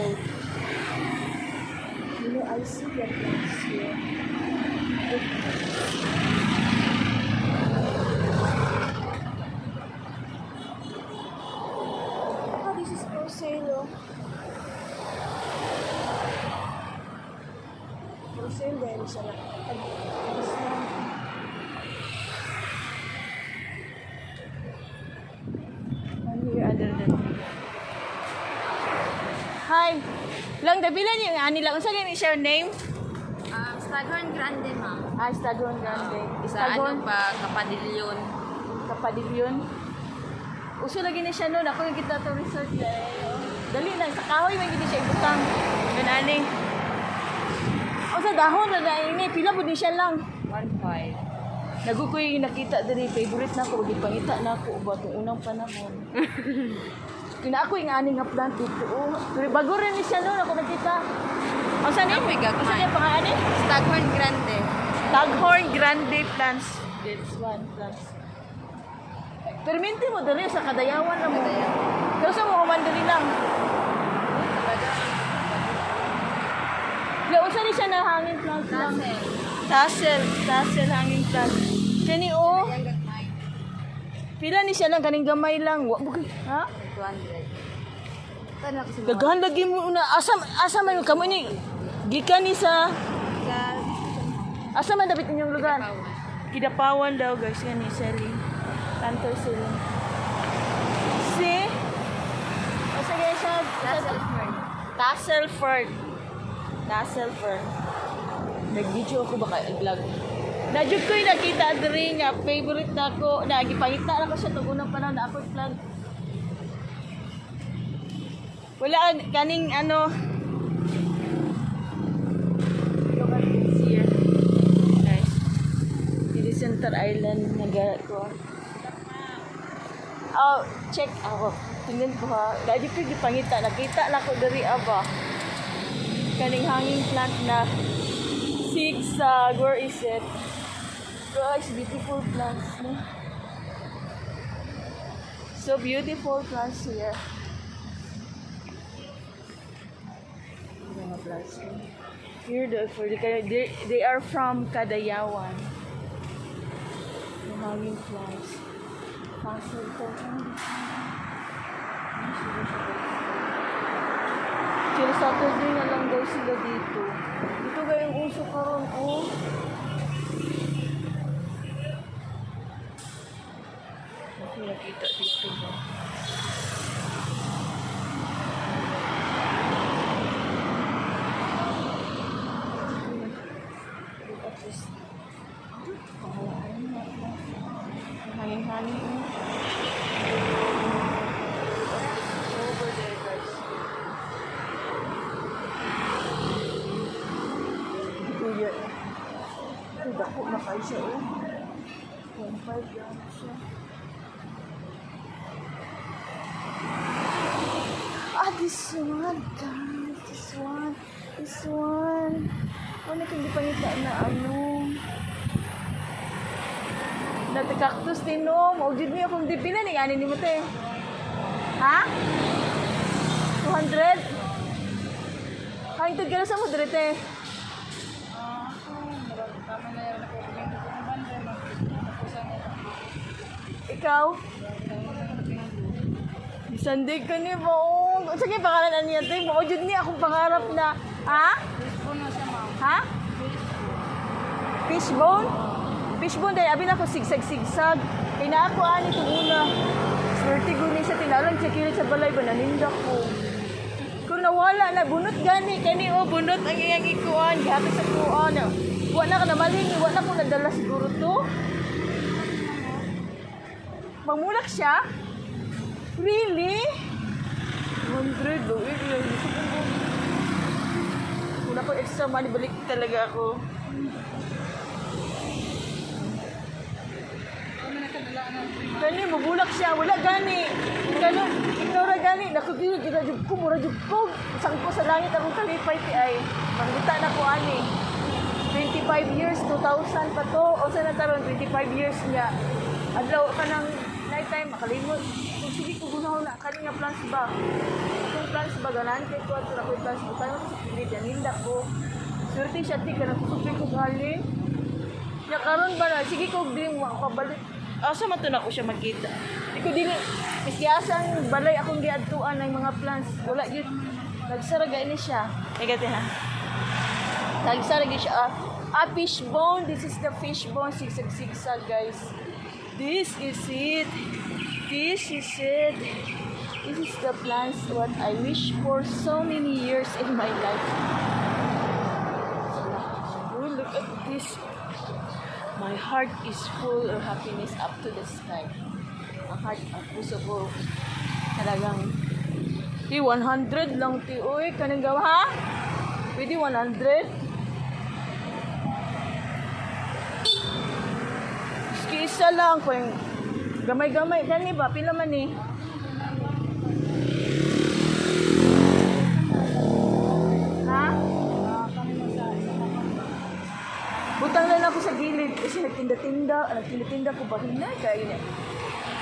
road. You know, I see your plants here. Oh, this is for sale, oh. For sale dahil siya na. This one. One year other than Hi. Lang dabilan yung ani lang. Unsa gani siya name? Staghorn Grande, ma'am. Staghorn Grande. Sa ano pa, Kapadilyon. Kapadilyon. Uso lagi na siya noon. Ako yung kita to research dali lang. Sa kahoy may gini siya ibutang. Ganani. O sa dahon na ini. Pila po din siya lang. 1.5. Nagukoy nakita diri. Favorite na ako. Pangita na ako. Ba itong unang panahon. Kina ako yung aning nga plant dito. Pero bago rin siya noon. Ako nakita. O saan yun? O saan yung pangalan eh? Staghorn Grande. Staghorn Grande plants. This one plants. Perminti mo dali sa Kadayawan na mo. Pero sa mo kumandali lang. Unsa ni siya na hanging plant lang? Tassel hanging plant. Kani o. Pila ni siya lang kaning gamay lang. Wa bugay. Ha? 200. Daghan lagi mo na asa man kamo ni gikan ni sa asa man dapat inyong lugar? Kidapawan daw guys ngani selling. Tanto selling. See? Asa guys siya? Tassel fern. Nag-video ako baka i-vlog. Nadjud ko yung nakita diri nga favorite nako. Nagipangita na ko siya tug unang panahon na ako plant. Wala kaning ano. Look at this here. Guys. Dito Center Island ko. Oh, check ako. Tingnan ko ha. Dadi ko gipangita nakita na ko diri aba. Kaning hanging plant na 6 where is it? Guys, beautiful plants, no? So beautiful plants here. Here they are from Kadayawan. The hanging plants. Pastel po. Till Saturday na lang daw sila dito. Ito ga yung uso karon oh. Ako nakita dito ba? Hangin-hangin over there guys. Kuya ito dako na kayo siya 1.5 lang siya. This one guys, this one ano kung di pangita na ano dati cactus din no. Maugid niyo kung di pila ni ani ni mo te. Ha? 200? Hangtod ka na sa mo dire te. Ikaw? Bisandig ka ni ba? Sige pangalan niya te. Maugid niya akong pangarap na ha? Ha? Fishbone? Fishbone dahil abin ako sigsag-sigsag. Kaya na ako ani itong una. Swerte ko ni sa tinalang siya kilit sa balay ba nanindak ko. Kung nawala na, bunot gani. Kani o, bunot ang iyang ikuan. Gihati sa kuan. Huwag na ka na maling. Huwag na ko nadala siguro to. Mamulak siya? Really? 100 do. Kung ako extra money, balik talaga ako. Gani, mabulak siya. Wala gani. Gani, ikaw ra gani. Nakagilid, ginajub ko, murajub ko. Isang ko sa langit, akong talipay ti ay. Manggita na ko ani. 25 years, 2000 pa to. O sa nataron, 25 years niya. Adlaw ka ng night time, makalimot. Kung sige ko gunaw na, kani nga plans ba? Kung plans ba, ganahan kay ko, at ako'y plans ba? Kaya sa pilit, yan, hindi ko. Swerte siya, di ka nagsusupin ko galing. Ya karon ba na, sige ko din, pabalik. Asa man to na ko siya makita. Di ko din, miski asang balay akong giadtuan ng mga plans. Wala yun. Nagsaraga ini siya. Kaya gati ha. Nagsaraga siya. Fishbone. This is the fishbone. Sigsag-sigsag, guys. This is it. This is it. This is the plans what I wish for so many years in my life. Oh, look at this. My heart is full of happiness up to the sky. Ang heart, ang puso ko. Talagang, 100 lang, Uy, kanang gawa, ha? Pwede 100? Isa lang, kung gamay-gamay, gani ba? Pila man eh. Ha? Butang lang ako sa gilid kasi nagtinda-tinda ko ba? Hindi, kaya yun.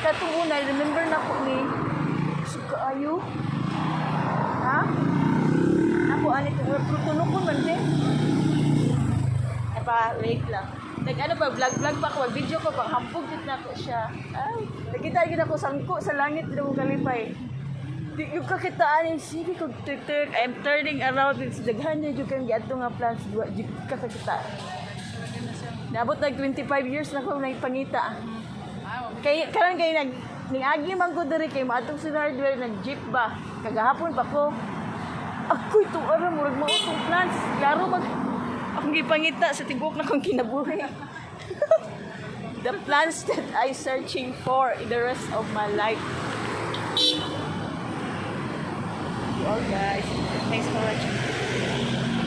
Katong una, remember na ko ni suka ayo. Ha? Ako, anit, tunukon man din. Ay pa, wait lang. Ano pa, vlog pa ako, video ko pa, hampog dit na ako siya. Ay, nakita ko sangko sa langit, hindi mo kalipay. Yung kakitaan yung sige ko, I'm turning around, daghan niya yung kang giadto nga plans, yung kakakitaan. Naabot nag 25 years na ko nagpangita. Karon kay ning-agi man ko diri kay maatong sa hardware, nag-jeep ba? Kagahapon pa ko. Ako ito, murag mao tong plans. Klaro akong gipangita sa tibok na kong kinabuhi. The plans that I searching for in the rest of my life. Well guys, thanks for watching.